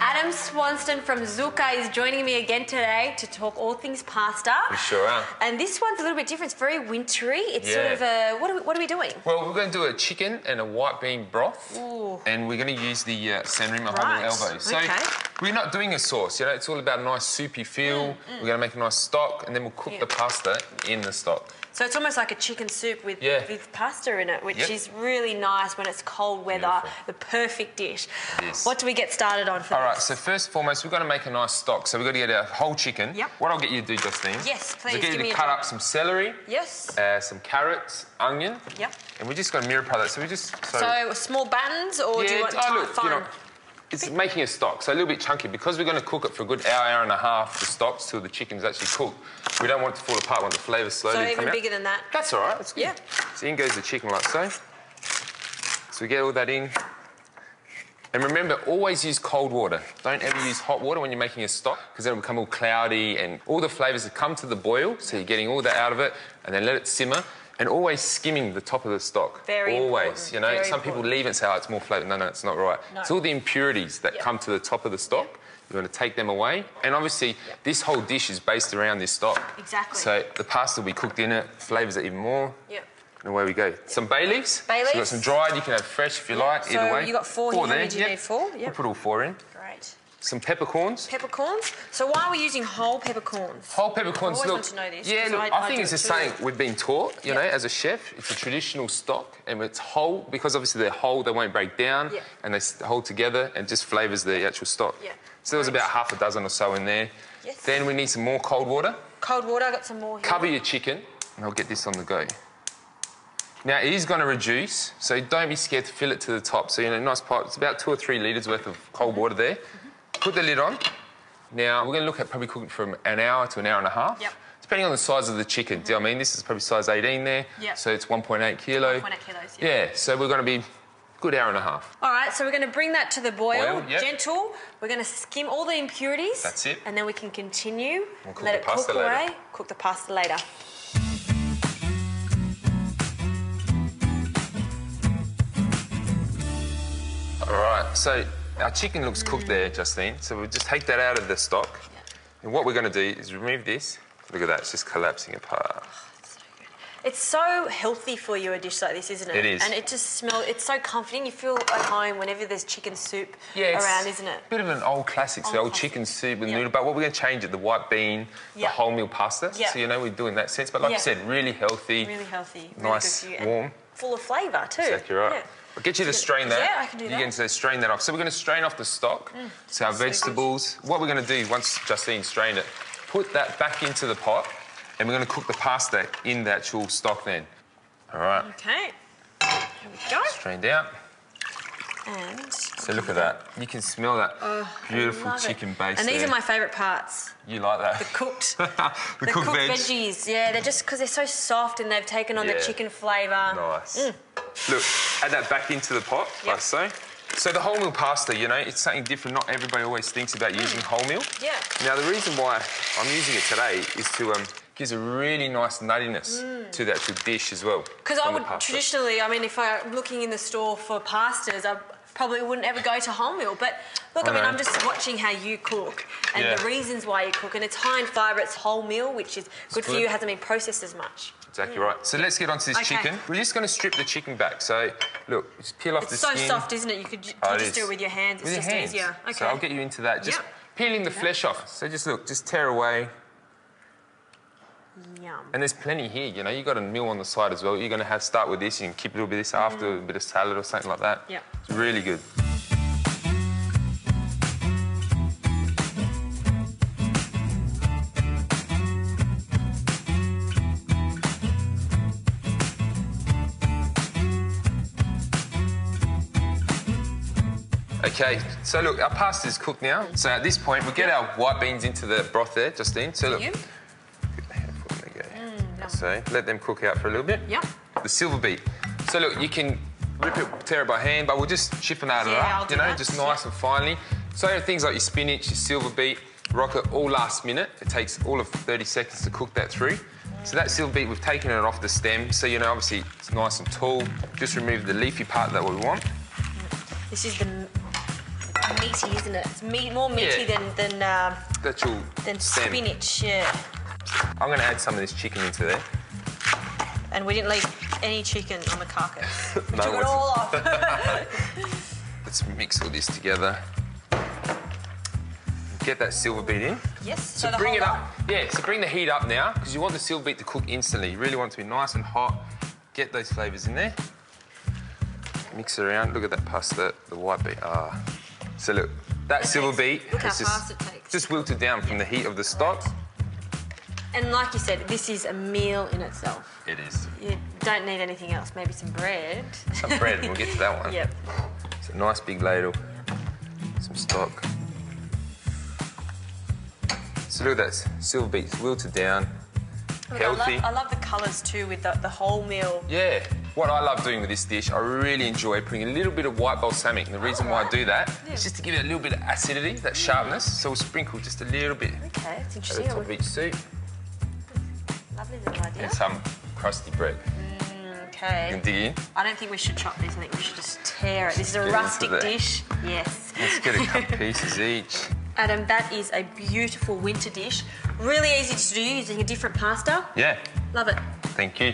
Adam Swanston from Zuka is joining me again today to talk all things pasta. We sure are. And this one's a little bit different. It's very wintry. It's sort of a... What are we doing? Well, we're going to do a chicken and a white bean broth. Ooh. And we're going to use the Sanremo whole elbow. So we're not doing a sauce, you know, it's all about a nice soupy feel. We're going to make a nice stock and then we'll cook the pasta in the stock. So it's almost like a chicken soup with pasta in it, which is really nice when it's cold weather. Beautiful. The perfect dish. What do we get started on first? All right, so first and foremost, we've got to make a nice stock. So we've got to get our whole chicken. Yep. What I'll get you to do, Justine. Yes, please. I'll get you to cut up some celery. Yes. Some carrots, onion. Yep. And we just got to mirror pie that. So we just... So small buns, or do you want fine? You know, it's making a stock, so a little bit chunky. Because we're going to cook it for a good hour, hour and a half, the stocks till the chicken's actually cooked. We don't want it to fall apart. We want the flavour slowly to come out. So even bigger than that? That's all right. That's good. Yeah. So in goes the chicken like so. So we get all that in. And remember, always use cold water. Don't ever use hot water when you're making a stock, because then it'll become all cloudy and all the flavours that come to the boil, so you're getting all that out of it, and then let it simmer. And always skimming the top of the stock. Very always, important. You know, some people leave it and say, oh, it's more flavour. No, it's not right. No. It's all the impurities that come to the top of the stock. You want to take them away. And obviously, this whole dish is based around this stock. Exactly. So the pasta will be cooked in it, flavours it even more. Yep. And away we go. Some bay leaves. Bay leaves. So you've got some dried, you can have fresh if you like, either way. So you got four here, there. Do you need four? Yep. We'll put all four in. Great. Some peppercorns. Peppercorns? So why are we using whole peppercorns? Whole peppercorns, I always want to know this. Yeah, look, I think it's just something we've been taught, you know, as a chef. It's a traditional stock and it's whole, because obviously they're whole, they won't break down, and they hold together and just flavours the actual stock. Yeah. So there was about half a dozen or so in there. Yes. Then we need some more cold water. Cold water, I got some more here. Cover your chicken, and I'll get this on the go. Now, it is going to reduce, so don't be scared to fill it to the top. So, you know, nice pot. It's about 2 or 3 litres worth of cold water there. Put the lid on. Now, we're going to look at probably cooking from an hour to an hour and a half. Yep. Depending on the size of the chicken. Do you know what I mean? This is probably size 18 there. Yep. So it's 1.8 kilo. 1.8 kilos, yeah. So we're going to be a good hour and a half. All right, so we're going to bring that to the boil. Gentle. We're going to skim all the impurities. That's it. And then we can continue. We'll cook the pasta later. Away. Cook the pasta later. All right, so our chicken looks cooked there, Justine, so we'll just take that out of the stock. And what we're going to do is remove this. Look at that, it's just collapsing apart. It's so good. It's so healthy for you, a dish like this, isn't it? It is. And it just smells, it's so comforting. You feel at home whenever there's chicken soup around, isn't it? Bit of an old classic, the old chicken soup with noodle, but what we're going to change it, the white bean, the wholemeal pasta. So, you know, we're doing that sense. But like I said, really healthy. Really healthy. Nice, really warm. Full of flavour too. Exactly right. Yeah. I'll get you to strain that. Yeah, I can do that. You can strain that off. So we're going to strain off the stock. So our vegetables. What we're going to do, once Justine strained it, put that back into the pot and we're going to cook the pasta in the actual stock then. All right. OK. Here we go. Strained out. And... So look at that. You can smell that beautiful chicken base. And these are my favourite parts. You like that? The cooked. the cooked veggies. Yeah, they're just because they're so soft and they've taken on the chicken flavour. Nice. Look, add that back into the pot, like so. So the wholemeal pasta, you know, it's something different. Not everybody always thinks about using wholemeal. Yeah. Now, the reason why I'm using it today is to gives a really nice nuttiness to the actual dish as well. Because I would traditionally, I mean, if I'm looking in the store for pastas, I probably wouldn't ever go to wholemeal. But look, I mean, I'm just watching how you cook and the reasons why you cook. And it's high in fibre, it's wholemeal, which is good for you, hasn't been processed as much. Exactly right. So let's get onto this chicken. We're just going to strip the chicken back. So, look, just peel off the skin. It's so soft, isn't it? You could just do it with your hands. It's just easier. Okay. So I'll get you into that. Just peeling the flesh off. So just look, just tear away. Yum. And there's plenty here, you know. You've got a meal on the side as well. You're going to start with this. You can keep a little bit of this after, a bit of salad or something like that. Yeah. It's really good. Okay, so look, our pasta's cooked now. So at this point, we'll get our white beans into the broth there, Justine. So look, so let them cook out for a little bit. Yep. The silver beet. So look, you can rip it, tear it by hand, but we'll just chip and add it up, you know, just nice and finely. So things like your spinach, your silver beet, rock it all last minute. It takes all of 30 seconds to cook that through. So that silver beet, we've taken it off the stem, so you know, obviously it's nice and tall. Just remove the leafy part that we want. This is the meaty, isn't it? It's more meaty than spinach. Yeah. I'm going to add some of this chicken into there. And we didn't leave any chicken on the carcass. We No, took it all off. Let's mix all this together. Get that silver beet in. Yes. So bring it up. Yeah, so bring the heat up now because you want the silver beet to cook instantly. You really want it to be nice and hot. Get those flavours in there. Mix it around. Look at that pasta, the white beet. Ah. So look, that silver beet has just wilted down from the heat of the stock. And like you said, this is a meal in itself. It is. You don't need anything else. Maybe some bread. Some bread, and we'll get to that one. Yep. It's a nice big ladle. Some stock. So look at that, silver beets wilted down, healthy. I love the colours too with the wholemeal. Yeah. What I love doing with this dish, I really enjoy putting a little bit of white balsamic. And the reason why I do that is just to give it a little bit of acidity, that sharpness. So we'll sprinkle just a little bit Okay, it's interesting. at the top of each soup. Lovely little idea. And some crusty bread. Okay. You can dig in. I don't think we should chop this. I think we should just tear it. This is a rustic dish. Yes. Let's get a couple pieces each. Adam, that is a beautiful winter dish. Really easy to do using a different pasta. Yeah. Love it. Thank you.